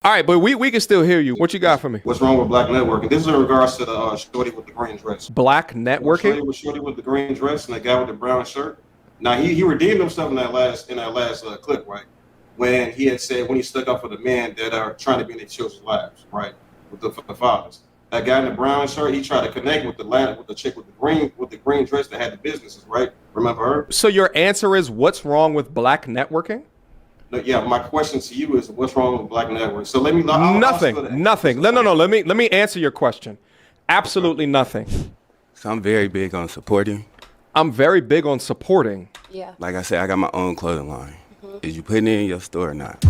All right, but we can still hear you. What you got for me? What's wrong with black networking? This is in regards to the shorty with the green dress. Black networking? Shorty with the green dress and the guy with the brown shirt. Now he redeemed himself in that last clip, right? When he had said when he stuck up for the men that are trying to be in their children's lives, right? With the fathers. That guy in the brown shirt, he tried to connect with the chick with the green dress that had the businesses, right? Remember her? So your answer is what's wrong with black networking? No, yeah, my question to you is what's wrong with black network? So let me nothing. No. Let me answer your question. Absolutely nothing. So I'm very big on supporting. I'm very big on supporting. Yeah. Like I said, I got my own clothing line. Is you putting it in your store or not?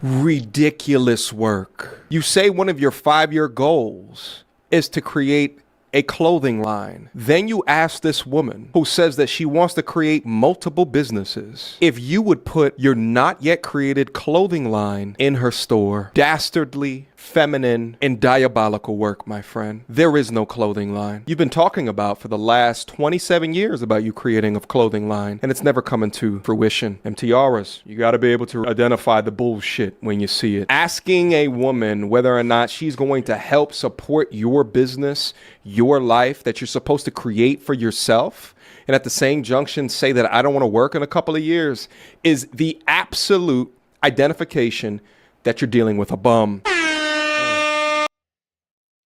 Ridiculous work. You say one of your 5-year goals is to create a clothing line. Then you ask this woman who says that she wants to create multiple businesses if you would put your not yet created clothing line in her store. Dastardly, feminine, and diabolical work, my friend. There is no clothing line. You've been talking about for the last 27 years about you creating a clothing line, and it's never coming to fruition. And tiaras, you gotta be able to identify the bullshit when you see it. Asking a woman whether or not she's going to help support your business, your life that you're supposed to create for yourself, and at the same junction say that I don't want to work in a couple of years is the absolute identification that you're dealing with a bum.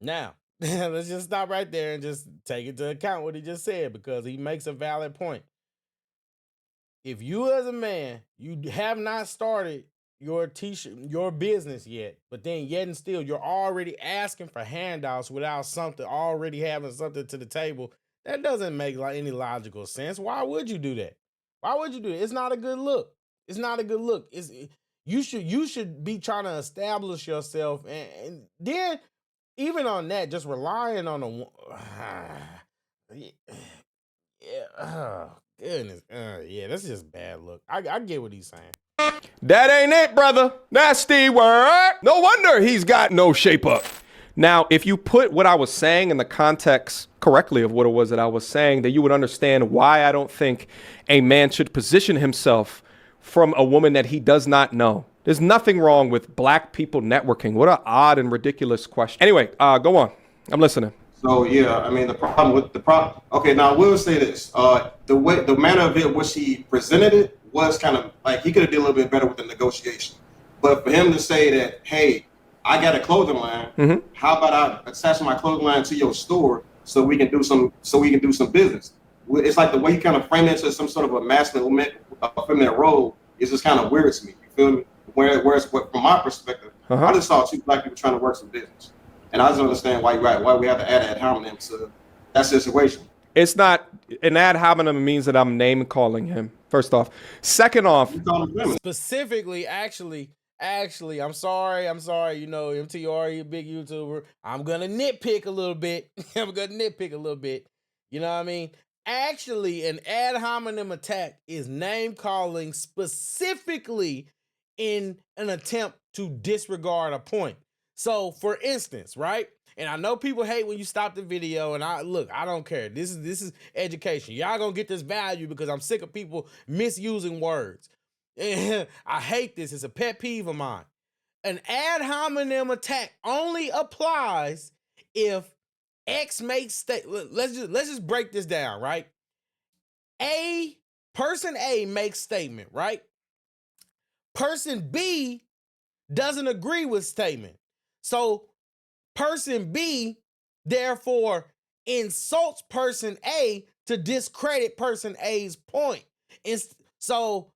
Now, let's just stop right there and just take into account what he just said, because he makes a valid point. If you as a man, you have not started your your business yet, but then yet and still you're already asking for handouts without already having something to the table, that doesn't make any logical sense. Why would you do that? Why would you do it? It's not a good look. It's not a good look. You should be trying to establish yourself, and then even on that, just relying on goodness, yeah, that's just bad look. I get what he's saying. That ain't it, brother. Nasty word. No wonder he's got no shape up. Now, if you put what I was saying in the context correctly of what it was that I was saying, then you would understand why I don't think a man should position himself from a woman that he does not know. There's nothing wrong with black people networking. What an odd and ridiculous question. Anyway, go on. I'm listening. So yeah, I mean okay, now I will say this. The manner of it which he presented it was kind of like he could have did a little bit better with the negotiation. But for him to say that, hey, I got a clothing line, how about I attach my clothing line to your store so we can do some business? It's like the way you kind of frame it into some sort of a masculine feminine role is just kind of weird to me. You feel me? Whereas from my perspective, I just saw two black people trying to work some business. And I just understand why we have to add ad hominem to that situation. It's not an ad hominem means that I'm name calling him. First off, second off, specifically, actually, I'm sorry. You know, MTR, you a big YouTuber. I'm gonna nitpick a little bit. You know what I mean? Actually, an ad hominem attack is name calling specifically in an attempt to disregard a point. So, for instance, right? And I know people hate when you stop the video, and I don't care. This is education. Y'all gonna get this value because I'm sick of people misusing words. I hate this. It's a pet peeve of mine. An ad hominem attack only applies if X makes let's just break this down, right? Person A makes statement, right? Person B doesn't agree with statement. So person B therefore insults person A to discredit person A's point. So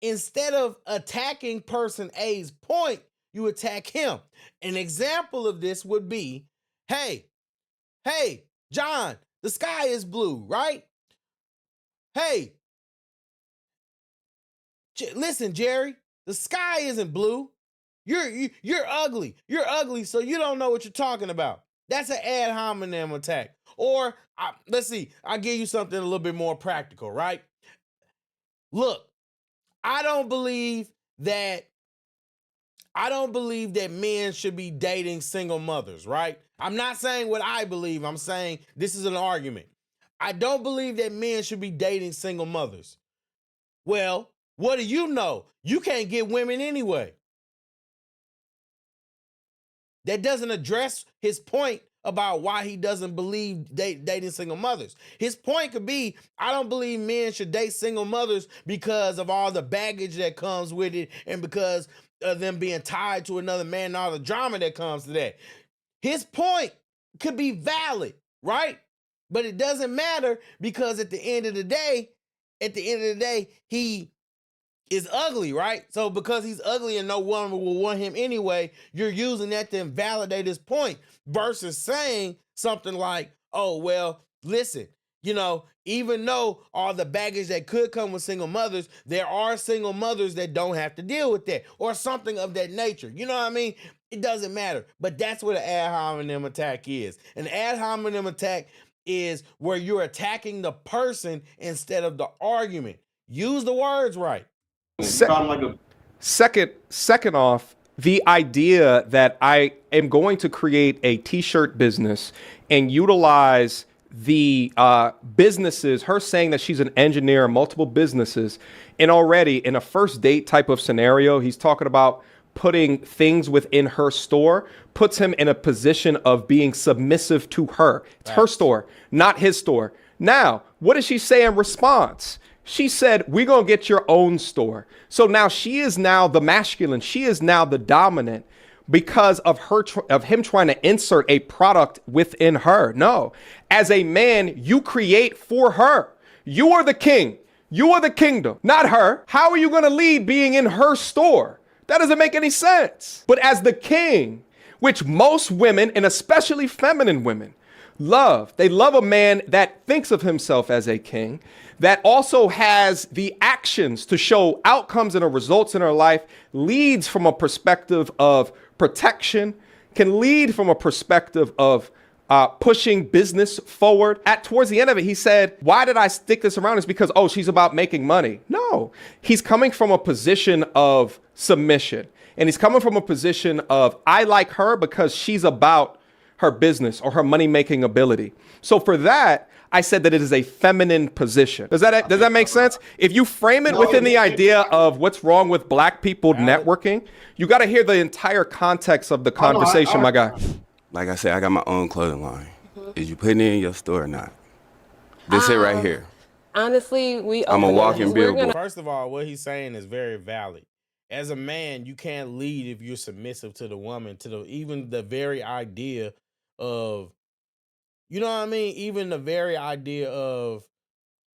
instead of attacking person A's point, you attack him. An example of this would be, hey, John, the sky is blue, right? Hey, listen, Jerry, the sky isn't blue. You're ugly. You're ugly, so you don't know what you're talking about. That's an ad hominem attack. Or, let's see, I'll give you something a little bit more practical, right? Look, I don't believe that I don't believe that men should be dating single mothers, right? I'm not saying what I believe. I'm saying this is an argument. I don't believe that men should be dating single mothers. Well, what do you know? You can't get women anyway. That doesn't address his point about why he doesn't believe dating single mothers. His point could be, I don't believe men should date single mothers because of all the baggage that comes with it and because of them being tied to another man and all the drama that comes to that. His point could be valid, right? But it doesn't matter because at the end of the day, he is ugly, right? So because he's ugly and no woman will want him anyway, you're using that to invalidate his point versus saying something like, oh, well, listen, you know, even though all the baggage that could come with single mothers, there are single mothers that don't have to deal with that or something of that nature. You know what I mean? It doesn't matter. But that's what an ad hominem attack is. An ad hominem attack is where you're attacking the person instead of the argument. Use the words right. Second off, the idea that I am going to create a t-shirt business and utilize the businesses, her saying that she's an engineer in multiple businesses, and already in a first date type of scenario, he's talking about putting things within her store, puts him in a position of being submissive to her. It's her store, not his store. Now, what does she say in response? She said, we're going to get your own store. So now she is now the masculine. She is now the dominant because of him trying to insert a product within her. No, as a man, you create for her. You are the king. You are the kingdom, not her. How are you going to lead being in her store? That doesn't make any sense. But as the king, which most women, and especially feminine women, love. They love a man that thinks of himself as a king, that also has the actions to show outcomes and results in her life, leads from a perspective of protection, can lead from a perspective of pushing business forward. Towards the end of it, he said, why did I stick this around? It's because, oh, she's about making money. No, he's coming from a position of submission. And he's coming from a position of, I like her because she's about her business or her money-making ability. So for that, I said that it is a feminine position. Does that make sense? If you frame it within the idea of what's wrong with black people networking, you got to hear the entire context of the conversation, my guy. Like I said, I got my own clothing line. Is you putting it in your store or not? This it right here. Honestly, I'm a walking billboard. First of all, what he's saying is very valid. As a man, you can't lead if you're submissive to the woman, even the very idea of, you know what I mean? Even the very idea of,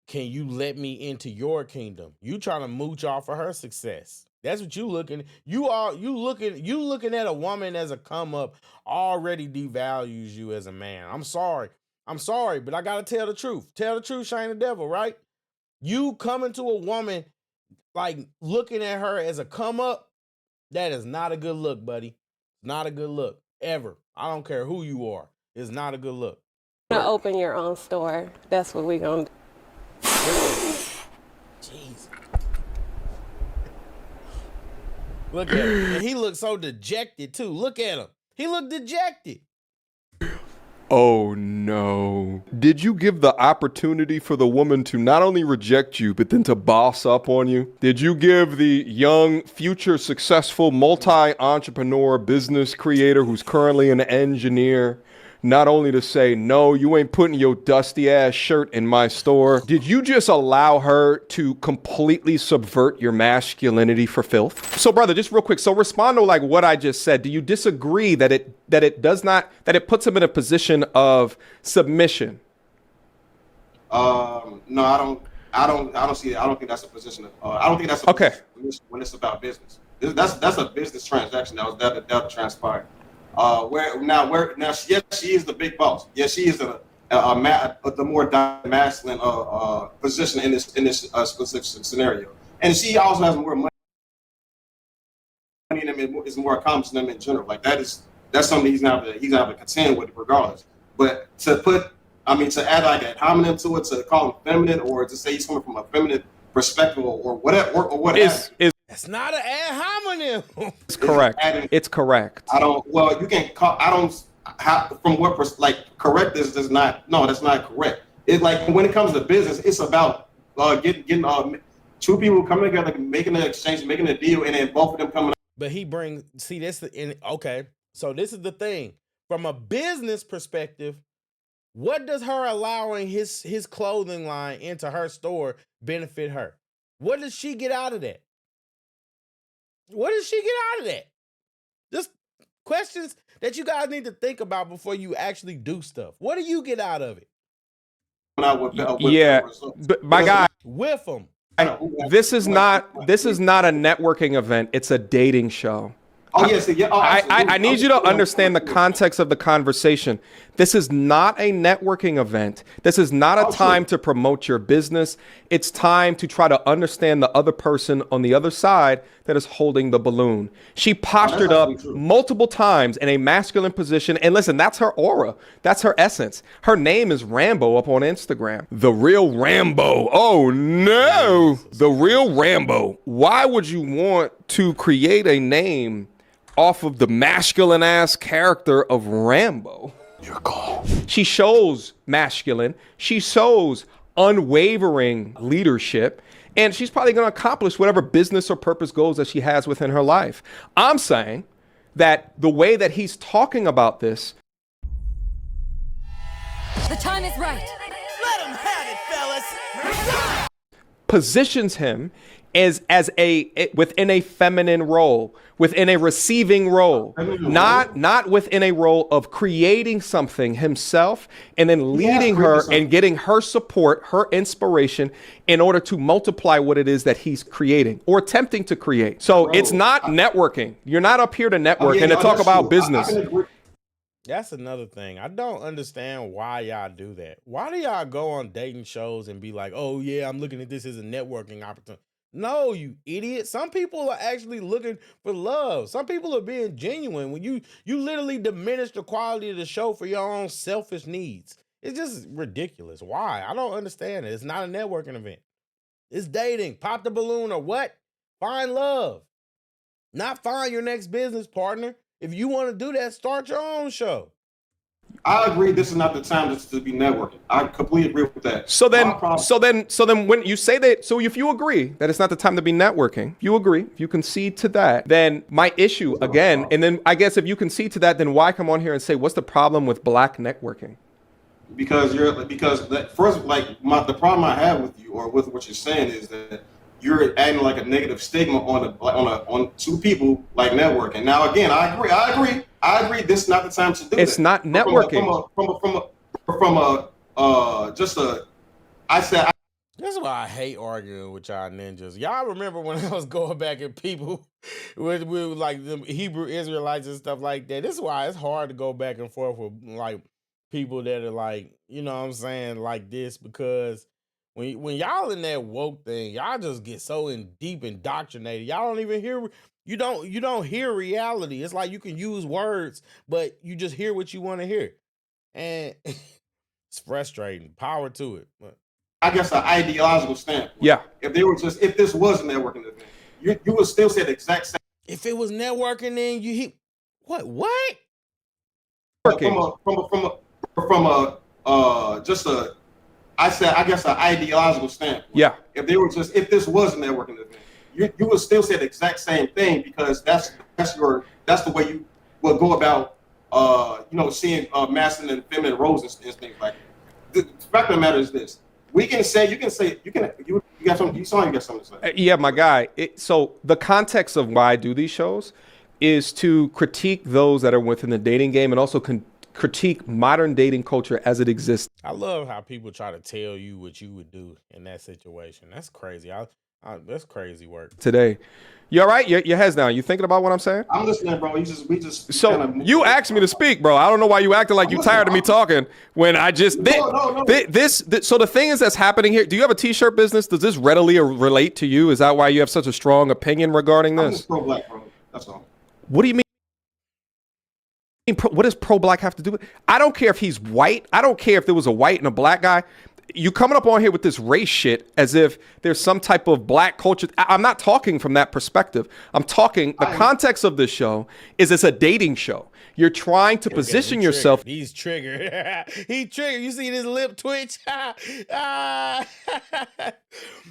can you let me into your kingdom? You trying to mooch off of her success. That's what you looking. You looking at a woman as a come up already devalues you as a man. I'm sorry, but I gotta tell the truth. Tell the truth, shame the devil, right? You coming to a woman like looking at her as a come up, that is not a good look, buddy. Not a good look ever. I don't care who you are. It's not a good look. You're gonna open your own store. That's what we're gonna do. Jeez. Look at him. And he looks so dejected too. Look at him. He looked dejected. Oh no. Did you give the opportunity for the woman to not only reject you, but then to boss up on you? Did you give the young, future successful, multi-entrepreneur business creator who's currently an engineer not only to say, no, you ain't putting your dusty ass shirt in my store? Did you just allow her to completely subvert your masculinity for filth? So brother, just real quick. So respond to like what I just said. Do you disagree that it puts him in a position of submission? No, I don't see it. I don't think that's a position of, I don't think that's a position when it's about business. That's a business transaction that transpired. Yes, she is the big boss. Yes, she is the more masculine position in this specific scenario, and she also has more money than him, is more accomplished than him in general. Like that's something he's gonna have to contend with regardless. But to add like a hominem to it, to call him feminine, or to say he's coming from a feminine perspective, or whatever, or whatever. That's not an ad hominem. It's correct. It's correct. I don't. Well, you can call. I don't. How, from what correct is not. No, that's not correct. It's like when it comes to business, it's about getting two people coming together, making an exchange, making a deal, and then both of them coming. But he brings. See, okay. So this is the thing. From a business perspective, what does her allowing his clothing line into her store benefit her? What does she get out of that? What does she get out of that? Just questions that you guys need to think about before you actually do stuff. What do you get out of it? Yeah, but my guy, with them. This is not a networking event. It's a dating show. Oh yes, yeah. Oh, I need you to understand the context of the conversation. This is not a networking event. This is not a time to promote your business. It's time to try to understand the other person on the other side that is holding the balloon. She postured up multiple times in a masculine position. And listen, that's her aura. That's her essence. Her name is Rambo up on Instagram. The real Rambo. Oh no, the real Rambo. Why would you want to create a name off of the masculine ass character of Rambo? Your call. She shows masculine. She shows unwavering leadership. And she's probably going to accomplish whatever business or purpose goals that she has within her life. I'm saying that the way that he's talking about this. The time is right. Let him have it, fellas. Positions him as within a feminine role, within a receiving role, not within a role of creating something himself and then leading her and getting her support, her inspiration in order to multiply what it is that he's creating or attempting to create. So it's not networking. You're not up here to network and to talk about business. That's another thing. I don't understand why y'all do that. Why do y'all go on dating shows and be like, oh yeah, I'm looking at this as a networking opportunity? No, you idiot. Some people are actually looking for love. Some people are being genuine. When you literally diminish the quality of the show for your own selfish needs. It's just ridiculous. Why? I don't understand it. It's not a networking event. It's dating. Pop the balloon or what? Find love. Not find your next business partner. If you want to do that, start your own show. I agree. This is not the time to be networking. I completely agree with that. So then, when you say that, so if you agree that it's not the time to be networking, you agree, if you concede to that, then my issue again, and then I guess if you concede to that, then why come on here and say what's the problem with black networking? Because the problem I have with you or with what you're saying is that you're adding like a negative stigma on two people like networking. Now again, I agree. This is not the time to do it's not networking. That's why I hate arguing with y'all ninjas. Y'all remember when I was going back at people with like the Hebrew Israelites and stuff like that? This is why it's hard to go back and forth with like people that are like, you know what I'm saying, like this, because when y'all in that woke thing, y'all just get so deep indoctrinated. Y'all don't even hear. You don't hear reality. It's like you can use words, but you just hear what you want to hear, and it's frustrating. Power to it. But I guess an ideological standpoint. Yeah. If this was a networking event, you would still say the exact same. If it was networking, then what? I guess an ideological standpoint. Yeah. If this was a networking event, you would still say the exact same thing because that's the way you will go about seeing masculine and feminine roles and things like that. The fact of the matter is this: you got something to say. Yeah, my guy. So the context of why I do these shows is to critique those that are within the dating game and also critique modern dating culture as it exists. I love how people try to tell you what you would do in that situation. That's crazy. That's crazy work. Today. You all right? Your head's down. You thinking about what I'm saying? I'm listening, bro. So you asked me to speak, bro. I don't know why you acting like you tired of me talking when I just did. No. So the thing is that's happening here. Do you have a t-shirt business? Does this readily relate to you? Is that why you have such a strong opinion regarding this? I'm just pro-black, bro. That's all. What do you mean? What does pro-black have to do with it? I don't care if he's white. I don't care if there was a white and a black guy. you coming up on here with this race shit as if there's some type of black culture. I'm not talking from that perspective. I'm talking, the context of this show is it's a dating show. You're trying to position yourself. He's triggered. He triggered. You see this lip twitch?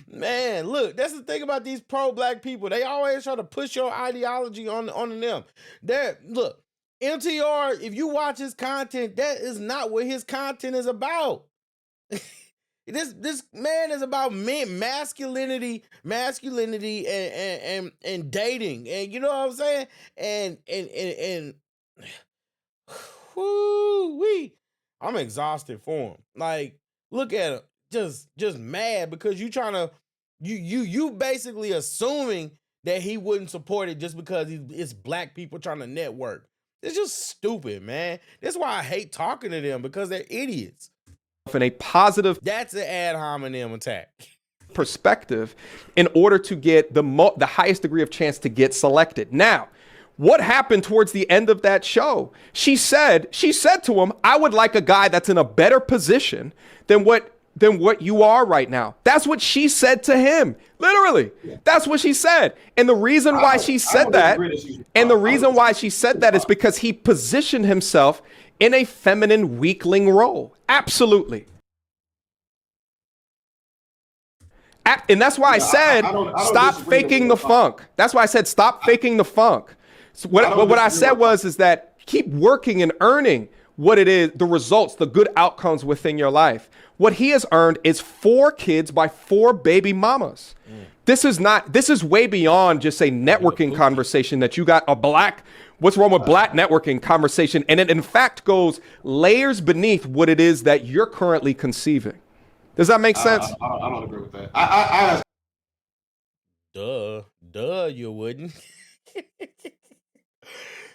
Man, look, that's the thing about these pro-black people. They always try to push your ideology on them. Look, MTR, if you watch his content, that is not what his content is about. This man is about masculinity and dating, and you know what I'm saying? And whoo-wee, I'm exhausted for him. Like, look at him, just mad because you basically assuming that he wouldn't support it just because it's black people trying to network. It's just stupid, man. That's why I hate talking to them, because they're idiots. In a positive, that's an ad hominem attack, perspective in order to get the highest degree of chance to get selected. Now, what happened towards the end of that show? She said to him, I would like a guy that's in a better position than what you are right now. That's what she said to him. Literally. Yeah. That's what she said. And the reason why she said that is because he positioned himself in a feminine weakling role. Absolutely. And that's why I said, stop faking the funk. That's why I said, stop faking the funk. So what I said is that keep working and earning what it is, the results, the good outcomes within your life. What he has earned is 4 kids by 4 baby mamas. This is way beyond just a networking conversation that you got a black, what's wrong with black networking conversation. And it in fact goes layers beneath what it is that you're currently conceiving. Does that make sense? I don't agree with that. Duh, you wouldn't.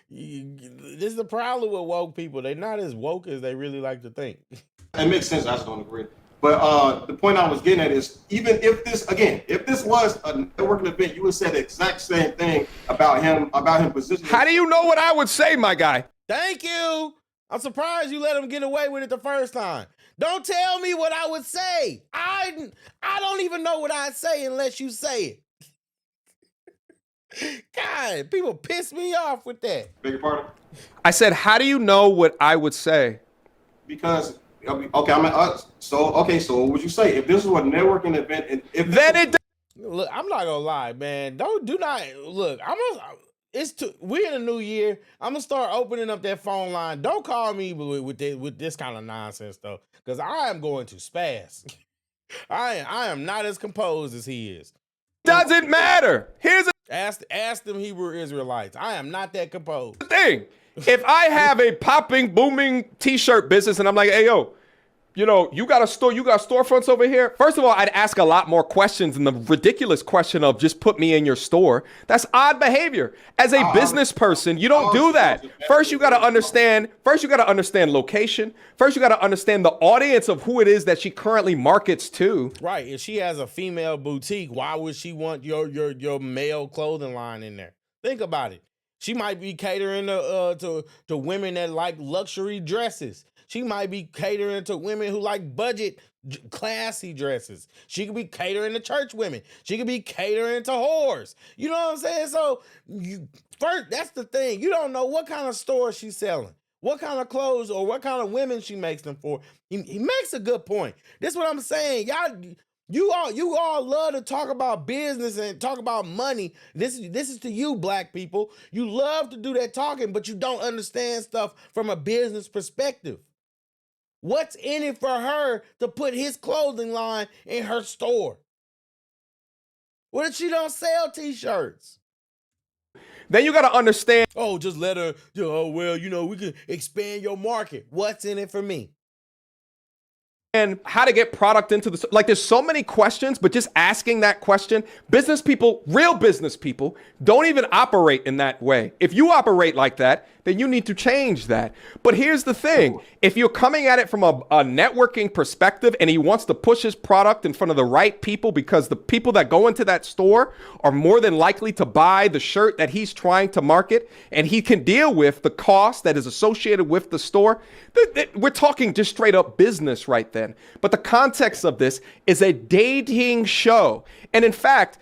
This is the problem with woke people. They're not as woke as they really like to think. It makes sense. I just don't agree. But the point I was getting at is, even if this was a networking event, you would say the exact same thing about him positioning. How do you know what I would say, my guy? Thank you. I'm surprised you let him get away with it the first time. Don't tell me what I would say. I don't even know what I'd say unless you say it. God, people piss me off with that. Beg your pardon? I said, how do you know what I would say? Because, so what would you say? If this was a networking event, look, I'm not gonna lie, man. Look, we're in a new year. I'm gonna start opening up that phone line. Don't call me with this kind of nonsense though, because I am going to spaz. I am not as composed as he is. Doesn't matter. Ask them Hebrew Israelites. I am not that composed. The thing, if I have a popping, booming t-shirt business and I'm like, hey, yo, you know, you got storefronts over here. First of all, I'd ask a lot more questions than the ridiculous question of just put me in your store. That's odd behavior. As a business person, you don't do that. First, you got to understand location. First, you got to understand the audience of who it is that she currently markets to. Right. If she has a female boutique, why would she want your male clothing line in there? Think about it. She might be catering to women that like luxury dresses. She might be catering to women who like budget, classy dresses. She could be catering to church women. She could be catering to whores. You know what I'm saying? So first, that's the thing. You don't know what kind of store she's selling, what kind of clothes or what kind of women she makes them for. He makes a good point. This is what I'm saying. You all love to talk about business and talk about money. This is to you, black people. You love to do that talking, but you don't understand stuff from a business perspective. What's in it for her to put his clothing line in her store? What if she don't sell t-shirts? Then you got to understand. Oh, just let her, we can expand your market. What's in it for me? And how to get product into the, like, there's so many questions, but just asking that question, business people, real business people, don't even operate in that way. If you operate like that, then you need to change that. But here's the thing. If you're coming at it from a networking perspective and he wants to push his product in front of the right people because the people that go into that store are more than likely to buy the shirt that he's trying to market, and he can deal with the cost that is associated with the store, we're talking just straight up business right there. in. But the context of this is a dating show. And in fact,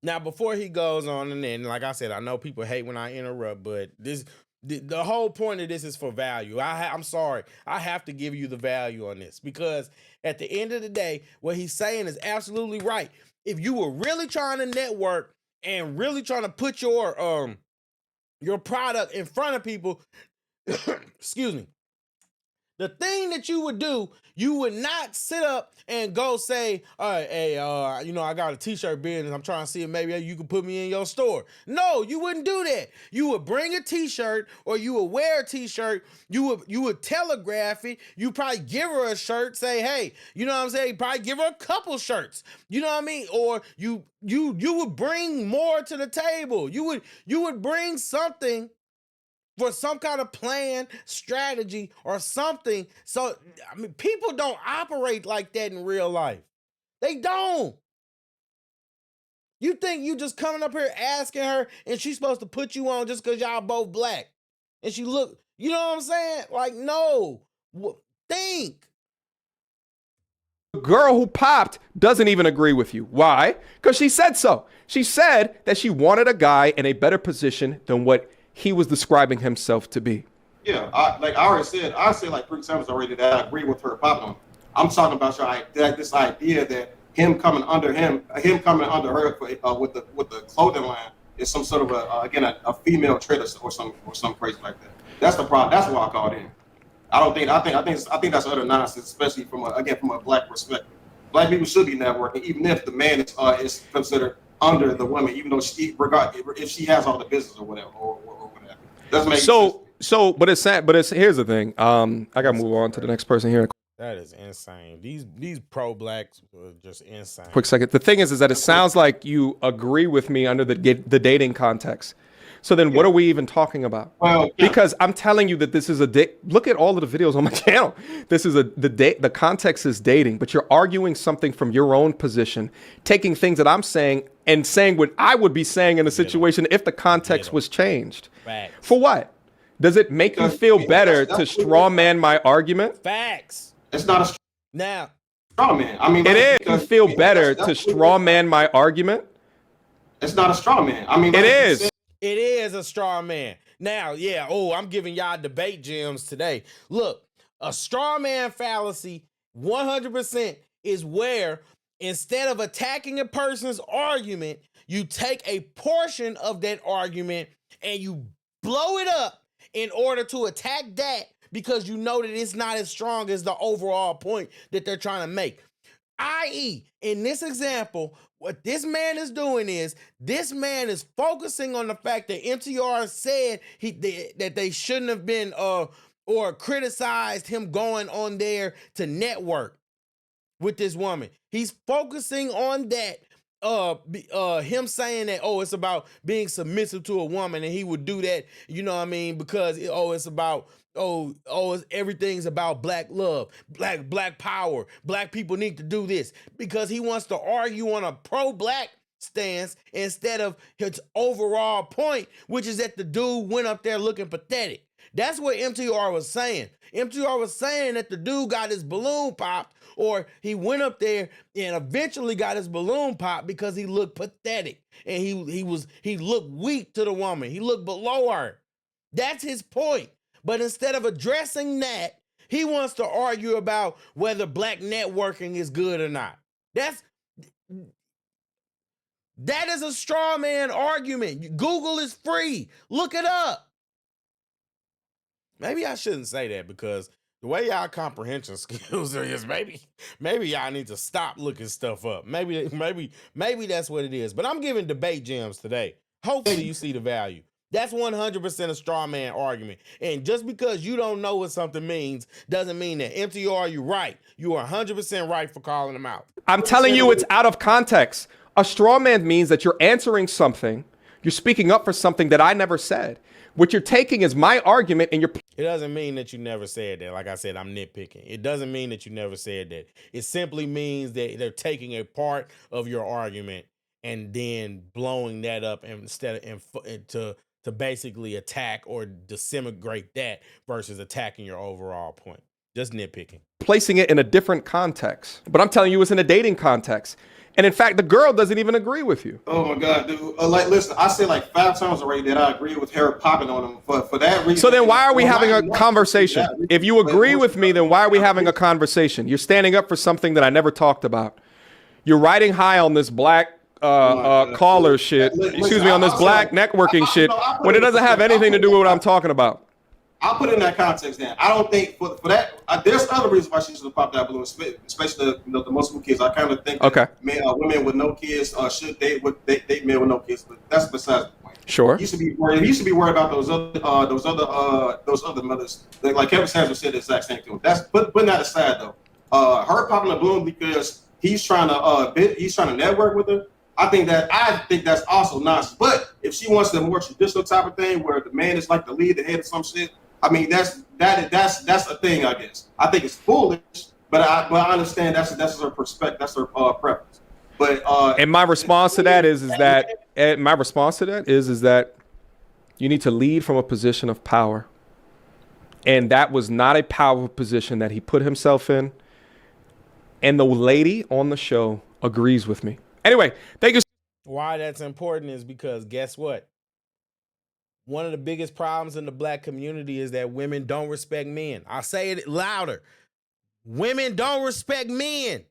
Now, before he goes on, and then, like I said, I know people hate when I interrupt, but the whole point of this is for value. I'm sorry. I have to give you the value on this because at the end of the day, what he's saying is absolutely right. If you were really trying to network and really trying to put your product in front of people, excuse me, the thing that you would do, you would not sit up and go say, all right, hey, I got a t-shirt business. I'm trying to see if maybe you can put me in your store. No, you wouldn't do that. You would bring a t-shirt or you would wear a t-shirt. You would telegraph it. You probably give her a shirt, say, hey, you know what I'm saying? Probably give her a couple shirts. You know what I mean? Or you would bring more to the table. You would bring something for some kind of plan, strategy, or something. So, I mean, people don't operate like that in real life. They don't. You think you just coming up here asking her and she's supposed to put you on just because y'all both black. And she look, you know what I'm saying? Like, no. Think. the girl who popped doesn't even agree with you. Why? Because she said so. She said that she wanted a guy in a better position than what he was describing himself to be. Yeah, I already said, like 3 times already that I agree with her problem. I'm talking about this idea that him coming under her with the clothing line is some sort of a female trait or some crazy like that. That's the problem. That's why I called in. I think that's utter nonsense, especially from a black perspective. Black people should be networking, even if the man is considered under the woman, even though if she has all the business or whatever or whatever. Doesn't make sense. But here's the thing. I gotta move on to the next person here. That is insane. These pro-blacks are just insane. Quick second. The thing is that it sounds like you agree with me under the dating context. So then what are we even talking about? Well, yeah. Because I'm telling you that this is look at all of the videos on my channel. This is the context is dating, but you're arguing something from your own position, taking things that I'm saying and saying what I would be saying in a situation if the context was changed. Facts. For what? Does it make you feel better to straw man my argument? Facts. It's not a Now, straw man. I mean, It is. You feel better to straw man my argument? It's not a straw man. I mean, It is. it is a straw man. Now, yeah, I'm giving y'all debate gems today. Look, a straw man fallacy 100% is where instead of attacking a person's argument, you take a portion of that argument and you blow it up in order to attack that because you know that it's not as strong as the overall point that they're trying to make. I.e., in this example, what this man is doing is this man is focusing on the fact that MTR said that they shouldn't have been or criticized him going on there to network with this woman. He's focusing on that. Him saying that, it's about being submissive to a woman and he would do that, you know what I mean? Because, it's about, everything's about black love, black power. Black people need to do this because he wants to argue on a pro-black stance instead of his overall point, which is that the dude went up there looking pathetic. That's what MTR was saying. MTR was saying that the dude got his balloon popped or he went up there and eventually got his balloon popped because he looked pathetic and he looked weak to the woman. He looked below her. That's his point. But instead of addressing that, he wants to argue about whether black networking is good or not. That is a straw man argument. Google is free. Look it up. Maybe I shouldn't say that because the way y'all comprehension skills is maybe y'all need to stop looking stuff up. Maybe that's what it is. But I'm giving debate gems today. Hopefully you see the value. That's 100% a straw man argument. And just because you don't know what something means doesn't mean that MTR, you're right. You are 100% right for calling them out. I'm telling you it's out of context. A straw man means that you're answering something, you're speaking up for something that I never said. What you're taking is my argument and you're... It doesn't mean that you never said that. Like I said, I'm nitpicking. It doesn't mean that you never said that. It simply means that they're taking a part of your argument and then blowing that up to basically attack or disintegrate that versus attacking your overall point. Just nitpicking. placing it in a different context. But I'm telling you, it's in a dating context. And in fact, the girl doesn't even agree with you. Oh my God, dude! Like, listen, I said like 5 times already that I agree with her popping on him for that reason. So then why are we Well, having a not conversation? that reason, If you but agree what's with me, then why are we having a conversation? You're standing up for something that I never talked about. You're riding high on this black caller shit. Excuse me, on this black networking shit when it doesn't have anything to do with what I'm talking about. I'll put it in that context then. I don't think for that, there's other reasons why she should have popped that balloon, especially the Muslim kids. I kind of think that women with no kids should date men with no kids, but that's besides the point. Sure. He should be worried about those other mothers. Like Kevin Samuels said the exact same thing. That's putting that aside though. Her popping the balloon because he's trying to network with her. I think that's also nonsense. But if she wants the more traditional type of thing where the man is like the lead, the head of some shit, I mean that's a thing, I guess. I think it's foolish, but I understand that's her perspective, that's her preference. But and my response to that is that you need to lead from a position of power, and that was not a powerful position that he put himself in. And the lady on the show agrees with me. Anyway, thank you. Why that's important is because guess what? One of the biggest problems in the black community is that women don't respect men. I'll say it louder. Women don't respect men.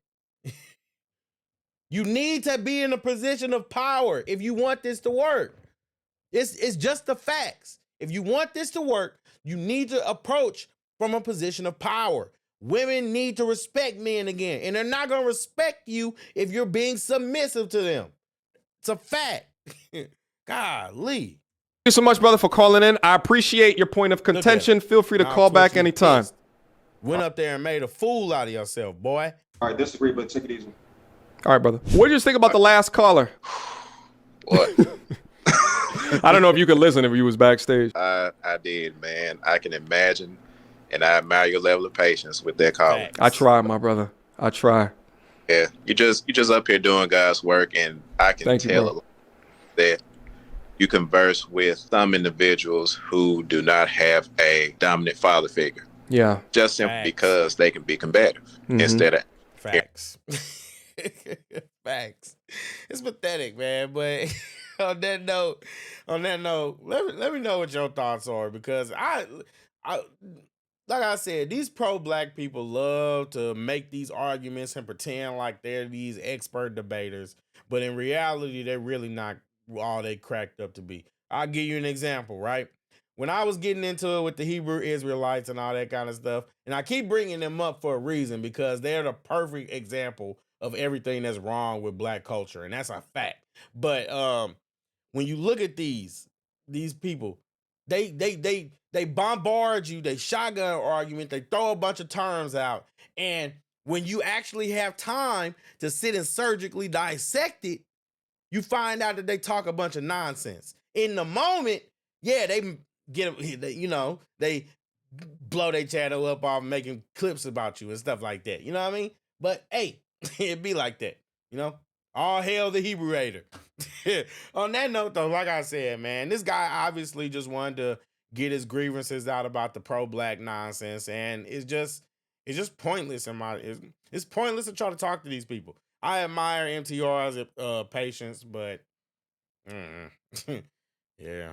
You need to be in a position of power if you want this to work. It's just the facts. If you want this to work, you need to approach from a position of power. Women need to respect men again, and they're not going to respect you if you're being submissive to them. It's a fact. Golly. Thank you so much, brother, for calling in. I appreciate your point of contention. Feel free to call back anytime. Went up there and made a fool out of yourself, boy. All right, disagree, but take it easy. All right, brother. What did you think about the last caller? What? I don't know if you could listen if you was backstage. I did, man. I can imagine, and I admire your level of patience with that call. I try, my brother. I try. Yeah, you just up here doing God's work, and I can tell that you converse with some individuals who do not have a dominant father figure. Yeah. Just simply because they can be combative instead of facts. Facts. It's pathetic, man. But on that note, let me know what your thoughts are, because I like I said, these pro-black people love to make these arguments and pretend like they're these expert debaters, but in reality, they're really not all they cracked up to be. I'll give you an example, right? When I was getting into it with the Hebrew Israelites and all that kind of stuff, and I keep bringing them up for a reason, because they're the perfect example of everything that's wrong with black culture, and that's a fact. But when you look at these people, they bombard you, they shotgun argument, they throw a bunch of terms out, and when you actually have time to sit and surgically dissect it, you find out that they talk a bunch of nonsense. In the moment, yeah, they they blow their channel up off making clips about you and stuff like that. You know what I mean? But hey, it'd be like that, you know? All hail the Hebrew hater. On that note, though, like I said, man, this guy obviously just wanted to get his grievances out about the pro-black nonsense, and it's just pointless it's pointless to try to talk to these people. I admire MTR's patience, but yeah.